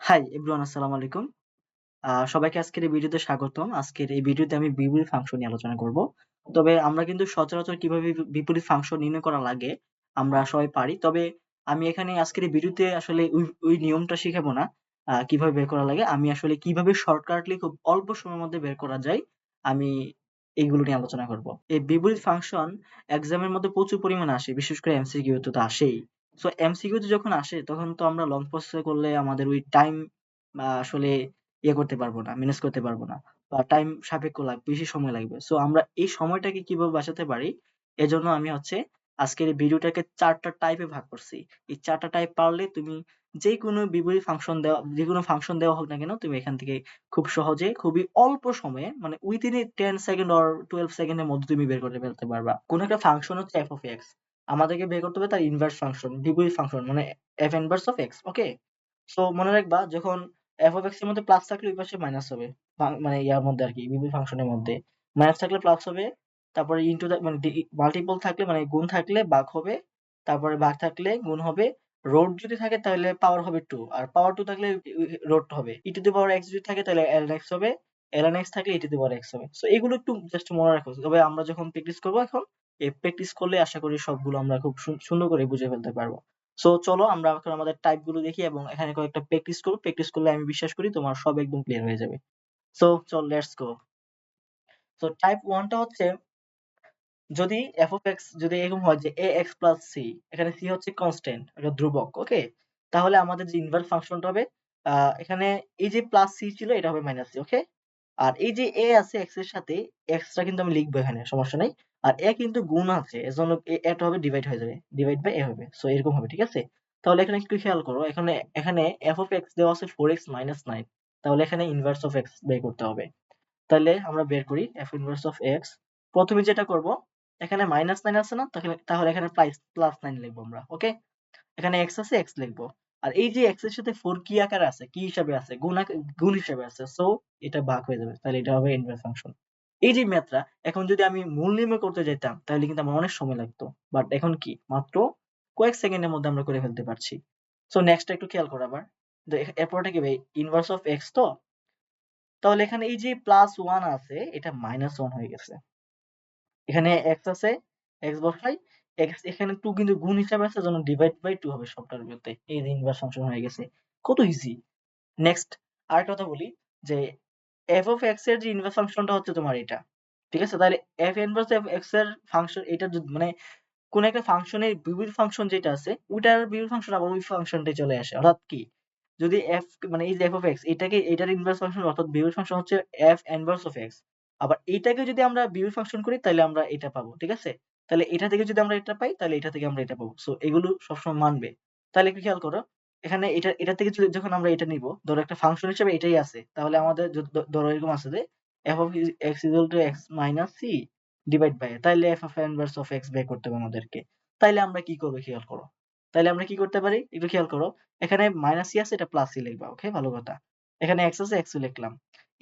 Hi everyone, আসসালামু আলাইকুম। সবাইকে আজকের এই ভিডিওতে স্বাগতম। আজকের এই ভিডিওতে আমি বিপরীত ফাংশন নিয়ে আলোচনা করব। তবে আমরা কিন্তু সচরাচর কিভাবে বিপরীত ফাংশন নির্ণয় করা লাগে আমরা সবাই পারি। তবে আমি এখানে আজকের এই ভিডিওতে আসলে ওই নিয়মটা শিখাবো না। কিভাবে বের করা লাগে। আমি আসলে কিভাবে শর্টকাটলি খুব অল্প সময়ের মধ্যে বের করা যায়, আমি এইগুলো নিয়ে আলোচনা করব। এই বিপরীত ফাংশন এক্সামের মধ্যে প্রচুর পরিমাণে আসে। বিশেষ করে এমসিকিউ তে তো আসেই। সো এমসিকিউ তে যখন আসে তখন তো আমরা লং প্রসেস করলে আমাদের ওই টাইম আসলে করতে পারবো না, ম্যানেজ করতে পারবো না। বা টাইম সাপেক্ষ বেশি সময় লাগবে। সো আমরা এই সময়টাকে কিভাবে বাঁচাতে পারি, এজন্য আমি আজকের এই ভিডিওটাকে ৪ টা টাইপে ভাগ করছি। এই ৪ টা টাইপ পারলে তুমি যেকোনো বিপরীত ফাংশন যেকোনো ফাংশন দেওয়া হোক না কেন, তুমি এখান থেকে খুব সহজে খুবই অল্প সময়ে মানে উইথিন 10 সেকেন্ড অর 12 সেকেন্ডের মধ্যে তুমি বের করে ফেলতে পারবা। কোন একটা ফাংশন হচ্ছে f of x। আমাদেরকে বের করতে হবে তার ইনভার্স ফাংশন, বিপরীত ফাংশন মানে f inverse of x। Okay? So মনে রাখবা, যখন f of x এর মধ্যে প্লাস থাকলে ওই পাশে মাইনাস হবে। মানে ইয়ার মধ্যে আরকি, বিপরীত ফাংশনের মধ্যে। মাইনাস থাকলে প্লাস হবে। তারপরে ইনটু মানে মাল্টিপল থাকলে মানে গুণ থাকলে ভাগ হবে। তারপরে ভাগ থাকলে গুণ হবে। রোট যদি থাকে তাহলে পাওয়ার হবে 2, আর পাওয়ার 2 থাকলে রোট হবে। e two the power x যদি থাকে তাহলে ln x হবে। ln x থাকলে e two the power x হবে। সো এগুলো একটু জাস্ট মনে রাখো। তবে আমরা যখন প্র্যাকটিস করব এখন, এই প্র্যাকটিস করলে আশা করি সবগুলো আমরা খুব সুন্দর করে বুঝে ফেলতে পারবো। সো চলো আমরা এখন আমাদের টাইপ গুলো দেখি এবং এখানে কয়েকটা প্র্যাকটিস করব। প্র্যাকটিস করলে আমি বিশ্বাস করি তোমার সব একদম ক্লিয়ার হয়ে যাবে। সো চল, লেটস গো। সো টাইপ 1 টা হচ্ছে, যদি f of x যদি এরকম হয় যে ax plus c, এখানে c হচ্ছে কনস্ট্যান্ট, একটা ধ্রুবক। ওকে? তাহলে আমাদের যে ইনভার্স ফাংশনটা হবে, এখানে এই যে প্লাস c ছিল এটা হবে মাইনাস c। ওকে? আর এই যে a আছে x এর সাথে, x টা কিন্তু আমি লিখবো এখানে, সমস্যা নাই। আর a কিন্তু গুণ আছে, এজন্য এটা হবে ডিভাইড হয়ে যাবে, ডিভাইড বাই a হবে। সো এরকম হবে, ঠিক আছে? তাহলে এখানে একটু খেয়াল করো, এখানে f of x দেওয়া আছে 4x minus 9। তাহলে এখানে ইনভার্স অফ x বের করতে হবে। তাহলে আমরা বের করি f ইনভার্স অফ x। প্রথমে যেটা করব, এখানে মাইনাস 9 আছে না? তাহলে এখানে প্লাস 9 লিখবো আমরা। ওকে? এখানে x আছে, x লিখবো। আর এই যে x এর সাথে 4 কি আকারে আছে, কি হিসাবে আছে, গুণ হিসাবে আছে। সো এটা ভাগ হয়ে যাবে। তাহলে এটা হবে ইনভার্স ফাংশন। এই যে ম্যাথটা, এখন যদি আমি মূল নির্ণয় করতে যেতাম তাহলে কিন্তু আমার অনেক সময় লাগতো। বাট এখন কি মাত্র কয়েক সেকেন্ডের মধ্যে আমরা করে ফেলতে পারছি। সো নেক্সট একটু খেয়াল করো আবার। এরপরটা কি ভাই, ইনভার্স অফ x তো। তাহলে এখানে এই যে প্লাস 1 আছে এটা মাইনাস 1 হয়ে গেছে। এখানে x আছে, x বসাই। এখানে 2 কিন্তু গুণ হিসাবে আছে, জন্য ডিভাইড বাই 2 হবে সবটার বিরুদ্ধে। এই যে ইনভার্স ফাংশন হয়ে গেছে। কত ইজি। নেক্সট আরেকটা কথা বলি, যে f of x এর যে ইনভার্স ফাংশনটা হচ্ছে তোমার এটা। ঠিক আছে? তাহলে f ইনভার্স অফ x এর ফাংশন এটা মানে কোন একটা ফাংশনের বিপরীত ফাংশন যেটা আছে, ওইটার বিপরীত ফাংশন আবার ওই ফাংশনটাই চলে আসে। অর্থাৎ কি? যদি মানে এই যে f of x এটার ইনভার্স ফাংশন অর্থাৎ বিপরীত ফাংশন হচ্ছে f ইনভার্স of x। আবার এইটাকে যদি আমরা বিপরীত ফাংশন করি তাহলে আমরা এটা পাবো। ঠিক আছে? তাহলে এটা থেকে যদি আমরা এটা পাই তাহলে এটা থেকে আমরা এটা পাবো। সো এগুলো সবসময় মানবে। তাহলে একটু খেয়াল করো। এখানে এটা থেকে যখন আমরা এটা নিব, ধরো একটা ফাংশন হিসেবে এটাই আছে। তাহলে আমাদের ধরো এরকম আছে যে f of x equal to x minus c divide by, তাইলে f of inverse of x বের করতে হবে আমাদেরকে। তাইলে আমরা কি করব খেয়াল করো। তাইলে আমরা কি করতে পারি একটু খেয়াল করো। এখানে মাইনাস c আছে, এটা প্লাস c লিখবা। ওকে? ভালো কথা। এখানে x আছে, x লিখলাম।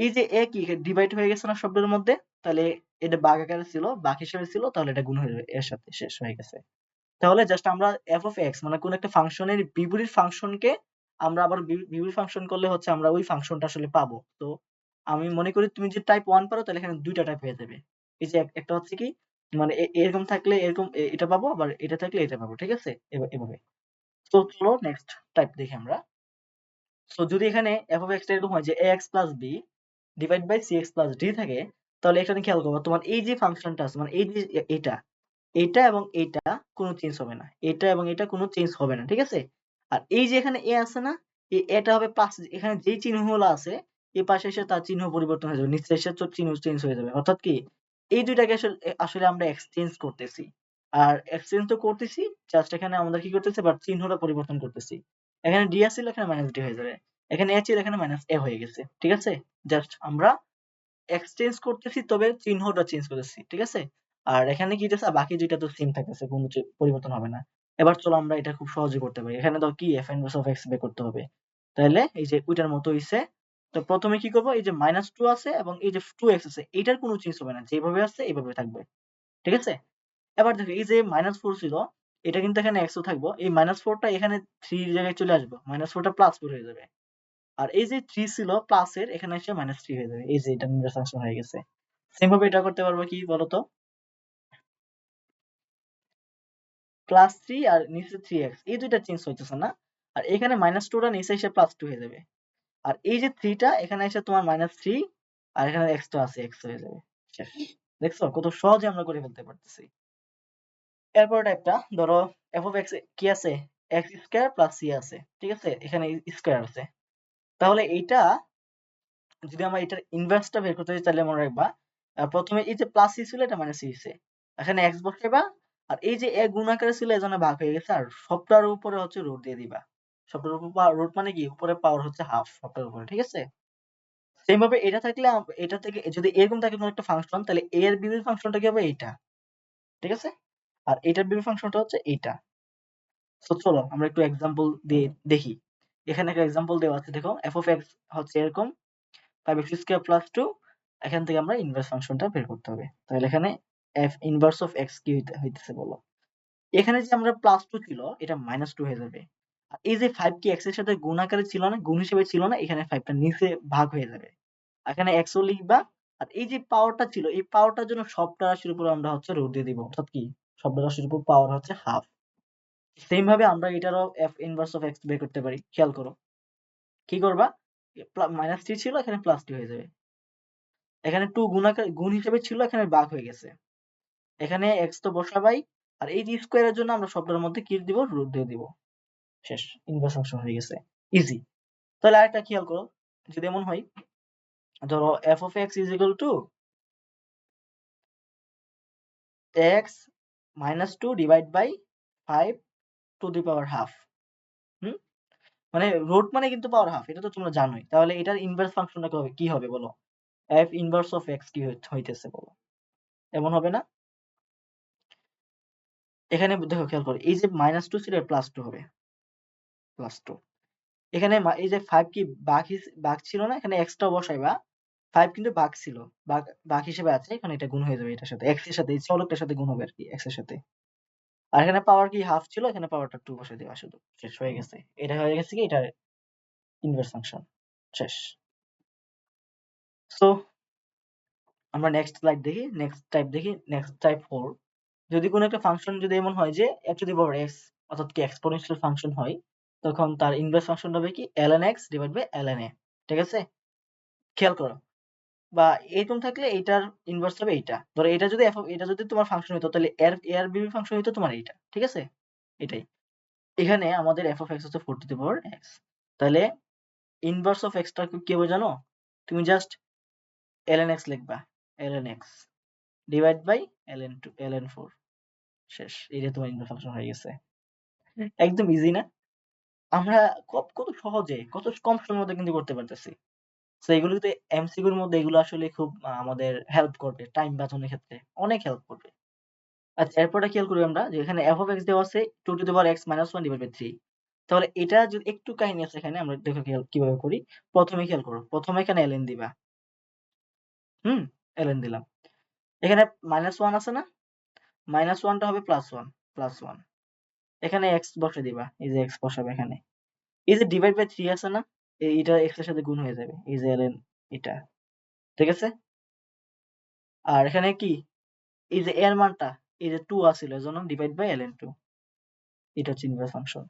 এই যে a কি ডিভাইড হয়ে গেছে না শব্দের মধ্যে? তাহলে এটা ভাগ আকারে ছিল, ভাগ হিসেবে ছিল, তাহলে এটা গুণ হয়ে যাবে, এর সাথে শেষ হয়ে গেছে। তাহলে জাস্ট আমরা f of x মানে কোন একটা ফাংশনের বিপরীত ফাংশনকে আমরা আবার বিপরীত ফাংশন করলে হচ্ছে আমরা ওই ফাংশনটা আসলে পাবো। তো আমি মনে করি তুমি যদি টাইপ 1 পারো তাহলে এখানে ২ টা টাইপ হয়ে যাবে। এই যে একটা হচ্ছে কি, মানে এরকম থাকলে এরকম এটা পাবো, আবার এটা থাকলে এটা পাবো। ঠিক আছে? এভাবে। তো চলো নেক্সট টাইপ দেখি আমরা। সো যদি এখানে f of x টা এরকম হয় যে ax plus b divide by cx plus d থাকে, তাহলে এখানে খেয়াল করো, তোমার এই যে ফাংশনটা আছে মানে এই যে এটা, এটা এবং এটা কোনো চেঞ্জ হবে না। এটা এবং এটা কোনো চেঞ্জ হবে না। ঠিক আছে? আর এই যে এখানে a আছে না? এই এটা হবে প্লাস, এখানে যেই চিহ্নগুলো আছে এই পাশে এসে তার চিহ্ন পরিবর্তন হয়ে যাবে। নিচে এসে চিহ্ন চেঞ্জ হয়ে যাবে। অর্থাৎ কি? এই ২ টাকে আসলে আমরা এক্সচেঞ্জ করতেছি। আর এক্সচেঞ্জ তো করতেছি, জাস্ট এখানে আমরা কি করতেছি, বাট চিহ্নটা পরিবর্তন করতেছি। এখানে d আছিল, এখানে মাইনাস d হয়ে যাবে। এখানে a ছিল, এখানে মাইনাস a হয়ে গেছে। ঠিক আছে? জাস্ট আমরা এক্সচেঞ্জ করতেছি, তবে চিহ্নটা চেঞ্জ করতেছি। ঠিক আছে? আর এখানে কি হইতেছে, বাকি ২ টা তো সেম থাকতেছে, কোনো পরিবর্তন হবে না। এবার চলো আমরা এটা খুব সহজে করতে পারি। এখানে দাও কি f ইনভার্স অফ x বের করতে হবে। তাইলে এই যে ওইটার মতো হইছে। তো প্রথমে কি করব, এই যে -2 আছে এবং এই যে 2x আছে, এটার কোনো চেঞ্জ হবে না। যেভাবে আছে এভাবে থাকবে। ঠিক আছে? এবার দেখো এই যে -4 ছিল, এটা কিন্তু এখানে x ও থাকবো। এই -4 টা এখানে 3 এর জায়গায় চলে আসবে। -4 টা +4 হয়ে যাবে। আর এই যে 3 ছিল প্লাসের, এখানে এসে -3 হয়ে যাবে। এই যে এটা ইনভার্স ফাংশন হয়ে গেছে। সেম ভাবে এটা করতে পারবো কি বলতো? +3 আর নিচে 3x এই দুইটা চেঞ্জ হইতেছে না। আর এখানে -2 টা নিচে এসে +2 হয়ে যাবে। আর এই যে 3 টা এখানে এসে তোমার -3 আর এখানে x টা আছে, x হয়ে যাবে। শেষ। দেখছো কত সহজে আমরা করে ফেলতে পারতেছি। এরপরের টাইপটা ধরো f(x) কি আছে? x² + c আছে। ঠিক আছে? এখানে স্কয়ার আছে। তাহলে এইটা যদি আমরা এটার ইনভার্সটা বের করতে চাই তাহলে মনে রাখবা প্রথমে এই যে প্লাস সি ছিল এটা মাইনাস সি হইছে। এখানে x বসাইবা আর এই যে a গুণ আকারে ছিল এজন্য ভাগ হয়ে গেছে আর সবটার উপরে হচ্ছে রুট দিয়ে দিবা। সবটার উপর রুট মানে কি উপরে পাওয়ার হচ্ছে হাফ সবটার উপরে, ঠিক আছে? সেম ভাবে এটা থাকলে এটা থেকে যদি এরকম থাকে কোনো একটা ফাংশন তাহলে a এর বিপরীত ফাংশনটা কি হবে এইটা। ঠিক আছে? আর এটার বিপরীত ফাংশনটা হচ্ছে এইটা। সো চলো আমরা একটু এক্সাম্পল দিয়ে দেখি। এখানে একটা এক্সাম্পল দেওয়া আছে দেখো f(x) হচ্ছে এরকম 5x² + 2 এখান থেকে আমরা ইনভার্স ফাংশনটা বের করতে হবে। তাহলে এখানে f ইনভার্স অফ x কি হইতেছে বলো? এখানে যে আমরা +2 ছিল এটা -2 হয়ে যাবে। আর এই যে 5 কি x এর সাথে গুণ আকারে ছিল না, গুণ হিসেবে ছিল না, এখানে 5 টা নিচে ভাগ হয়ে যাবে। এখানে x ও লিখবা আর এই যে পাওয়ারটা ছিল এই পাওয়ারটার জন্য সবটা রাশির উপর আমরা হচ্ছে রুট দিয়ে দিব। অর্থাৎ কি সবটা রাশির উপর পাওয়ার হচ্ছে হাফ। সেম ভাবে আমরা এটারও f ইনভার্স অফ x বের করতে পারি। খেয়াল করো। কি করবা? -3 ছিল এখানে +2 হয়ে যাবে। এখানে 2 গুণ হিসেবে ছিল এখানে ভাগ হয়ে গেছে। এখানে x তো বসাবাই আর এই যে স্কয়ারের জন্য আমরা সবটার মধ্যে কি দিব? রুট দিয়ে দিব। শেষ। ইনভার্স ফাংশন হয়ে গেছে। ইজি। তাহলে আরেকটা খেয়াল করো। যদি এমন হয় ধরো f of x is equal to x minus 2 divide by 5 to the power half. হুম? মানে রুট মানে কিন্তু পাওয়ার হাফ। এটা তো তোমরা জানোই। তাহলে এটার ইনভার্স ফাংশনটা কি হবে বলো? f inverse of x কি হইতেছে বলো? এমন হবে না? এখানে দেখো খেয়াল করো। এই যে -2 ছিল এর +2 হবে। +2 এখানে এই যে 5 কি ভাগ ছিল না? এখানে x টাও বসাইবা। 5 কিন্তু ভাগ ছিল। ভাগ হিসেবে আছে। এখানে এটা গুণ হয়ে যাবে এটার সাথে। x এর সাথে এই চলকটার সাথে গুণ হবে আরকি x এর সাথে। আর এখানে পাওয়ার কি হাফ ছিল, এখানে পাওয়ারটা 2 বসাই দিবা শুধু। শেষ হয়ে গেছে। এটা হয়ে গেছে কি এটার ইনভার্স ফাংশন। শেষ। সো আমরা নেক্সট স্লাইড দেখি, নেক্সট টাইপ দেখি, নেক্সট টাইপ 4 যদি কোনো একটা ফাংশন যদি এমন হয় যে x two the power x অর্থাৎ কি এক্সপোনেনশিয়াল ফাংশন হয় তখন তার ইনভার্স ফাংশন হবে কি ln x divide by ln a। ঠিক আছে? খেয়াল করো। বা এরকম থাকলে এইটার ইনভার্স হবে এইটা। ধরো এটা যদি এটা যদি তোমার ফাংশন হইতো তাহলে এর বিপরীত ফাংশন হইতো তোমার এইটা। ঠিক আছে? এটাই। এখানে আমাদের f of x হচ্ছে 4 টু দি পাওয়ার x। তাহলে ইনভার্স অফ x টা কি হবে জানো? তুমি জাস্ট ln x লিখবা। ln x divide by ln 4 শেষ। এটা তোমার ইনভার্স ফাংশন হয়ে গেছে। একদম ইজি না? আমরা কত সহজে কত কম সময়ের মধ্যে কিন্তু করতে পারতেছি। সো এগুলোতে এমসিকিউর মধ্যে এগুলো আসলে খুব আমাদের হেল্প করবে টাইম বাঁচানোর ক্ষেত্রে অনেক হেল্প করবে। আচ্ছা এরপরটা খেয়াল করি আমরা যে এখানে f of x দেওয়া আছে 2 to the power x minus 1 divided by 3 তাহলে এটা যদি একটু কাহিনী আছে এখানে আমরা দেখো কিভাবে করি। প্রথমে খেয়াল করো। প্রথমে এখানে ln দিবা। হুম? ln দিলাম। এখানে -1 আছে না? -1 টা হবে +1 +1 এখানে x বসায় দিবা। এই যে x বসাবে এখানে। এই যে ডিভাইড বাই 3 আছে না? এইটা x এর সাথে গুণ হয়ে যাবে। এই যে ln এটা। ঠিক আছে? আর এখানে কি? এই যে এর মানটা এই যে 2 আছিল এজন্য ডিভাইড বাই ln 2 এটা হচ্ছে ইনভার্স ফাংশন।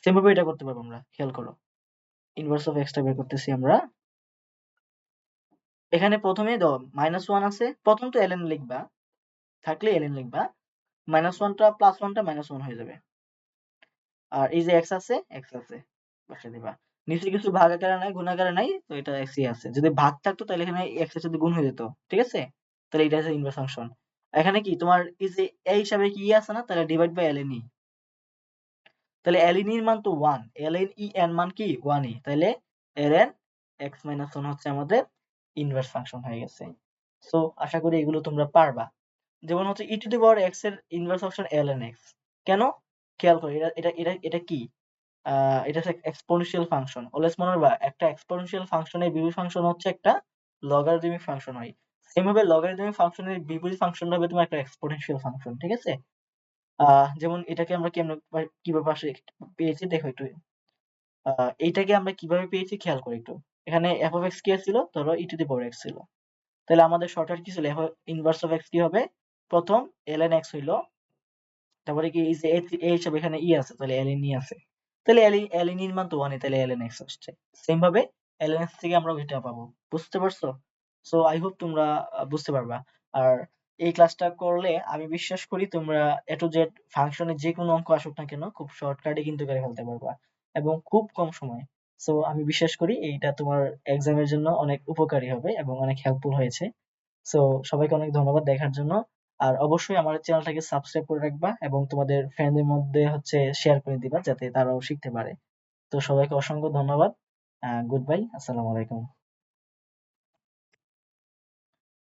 সেম ভাবে এটা করতে পারবো আমরা। খেয়াল করো। ইনভার্স অফ x টা বের করতেছি আমরা। এখানে প্রথমেই দাও -1 আছে। প্রথম তো ln লিখবা। থাকলে ln লিখবা। -1 টা +1 টা -1 হয়ে যাবে। আর এই যে x আছে, x আছে। বসায় দিবা। নিচে কিছু ভাগ আকারে নাই, গুণ আকারে নাই। তো এটা x ই আছে। যদি ভাগ থাকতো তাহলে এখানে x এর সাথে গুণ হয়ে যেত। ঠিক আছে? তাহলে এটা হচ্ছে ইনভার্স ফাংশন। এখানে কি তোমার এই যে a হিসাবে কি আছে না? তাহলে ডিভাইড বাই ln e। তাহলে ln এর মান তো 1 ln e এর মান কি 1 ই তাহলে ln x - 1 হচ্ছে আমাদের ইনভার্স ফাংশন হয়ে গেছে। সো আশা করি এগুলো তোমরা পারবা। যেমন হচ্ছে e two the power x এর ইনভার্স ফাংশন ln x কেন খেয়াল করো এটা কি এটা হচ্ছে এক্সপোনেনশিয়াল ফাংশন অলওয়েজ মনে রাখবা একটা এক্সপোনেনশিয়াল ফাংশনের বিপরীত ফাংশন হচ্ছে একটা লগারিদমিক ফাংশন হয় সেম ভাবে লগারিদমিক ফাংশনের বিপরীত ফাংশন হবে তোমার একটা এক্সপোনেনশিয়াল ফাংশন ঠিক আছে যেমন এটাকে আমরা কিভাবে পাশে পেয়েছি দেখো একটু এইটাকে আমরা কিভাবে পেয়েছি খেয়াল করি একটু। এখানে f of x কি ছিল? ধরো e to the power x ছিল। তাহলে আমাদের শর্টকাট কি ছিল? ইনভার্স অফ x কি হবে? প্রথম ln x হইলো, তারপরে কি এই যে a হিসাবে এখানে ই আছে, তাহলে ln ই আছে। তাহলে ln এর মান তো 1, তাহলে ln x আসছে। সেম ভাবে ln x থেকে আমরা ওইটা পাবো। বুঝতে পারছো? সো আই হোপ তোমরা বুঝতে পারবা। আর এই ক্লাসটা করলে আমি বিশ্বাস করি তোমরা এ টু জেড ফাংশনে যে কোনো অঙ্ক আসুক না কেন খুব শর্টকাটে কিন্তু করে ফেলতে পারবা এবং খুব কম সময়ে। সো আমি বিশ্বাস করি এইটা তোমার এক্সামের জন্য অনেক উপকারী হবে এবং অনেক হেল্পফুল হয়েছে। সো সবাইকে অনেক ধন্যবাদ দেখার জন্য। আর অবশ্যই আমার চ্যানেলটাকে সাবস্ক্রাইব করে রাখবা এবং তোমাদের ফ্রেন্ডদের মধ্যে হচ্ছে শেয়ার করে দিবা যাতে তারাও শিখতে পারে। তো সবাইকে অসংখ্য ধন্যবাদ। Good bye. আসসালামু আলাইকুম।